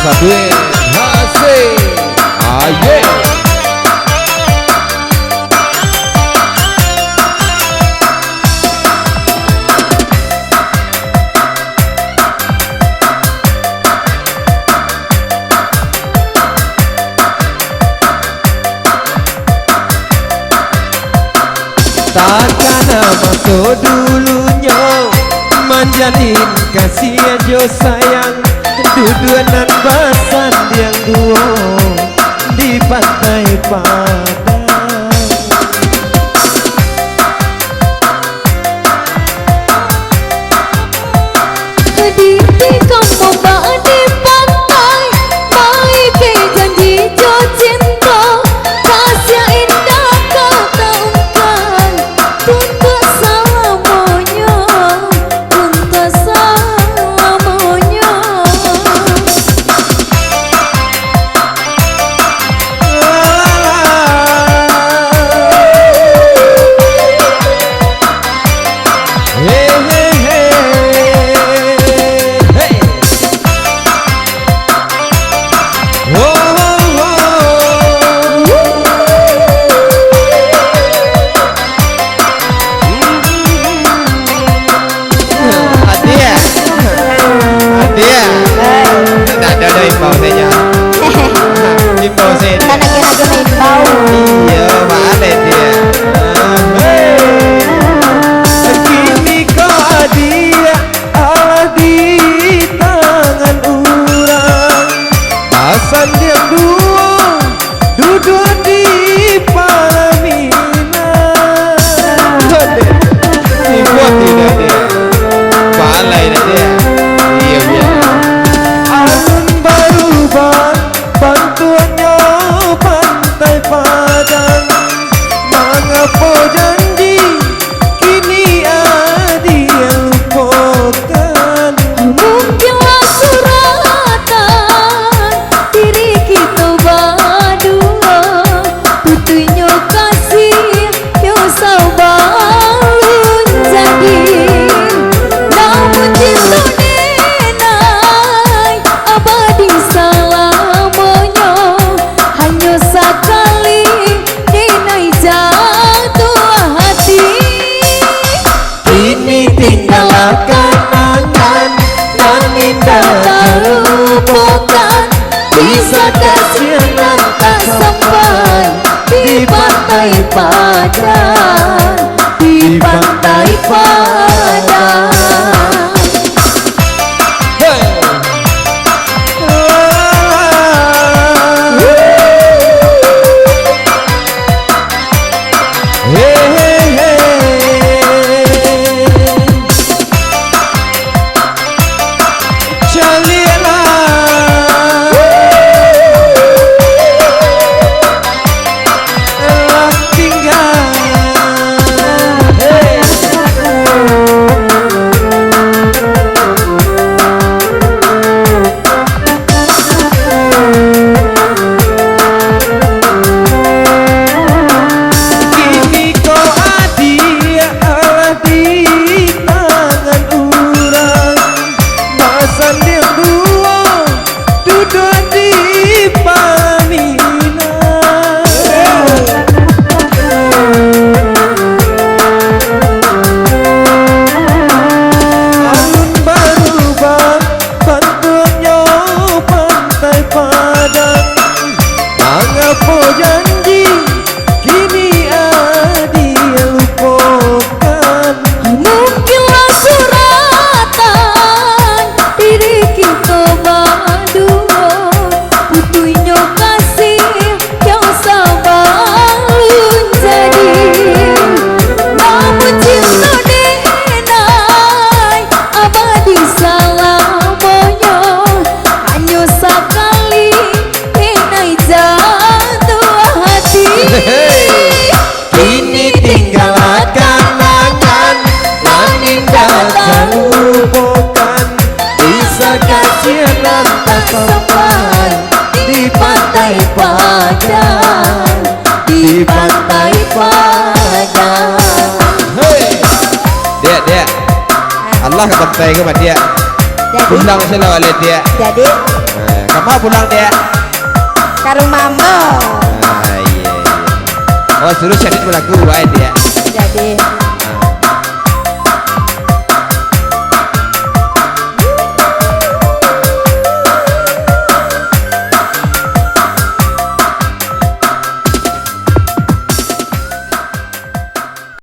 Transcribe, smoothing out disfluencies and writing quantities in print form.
Sadwin Hasil Aye takkan masuk dulunya manjalin kasih aja sayang duduanan basan yang dua di pantai Padang di kampung bak di pantai baik ke janji jo cinta kasih indah kau taungkan untuk selamanya untuk selamanya bisa kasihan tak sampai di pantai Padang di pantai Padang di pantai Padang di pantai Padang. Hei, dia. Allah ke pantai ke mana dia? Undang saya oleh dia. Jadi Kamu pulang dek. Karo mama. Ah iya. Oh suruh syadit lagu wae dia. Jadi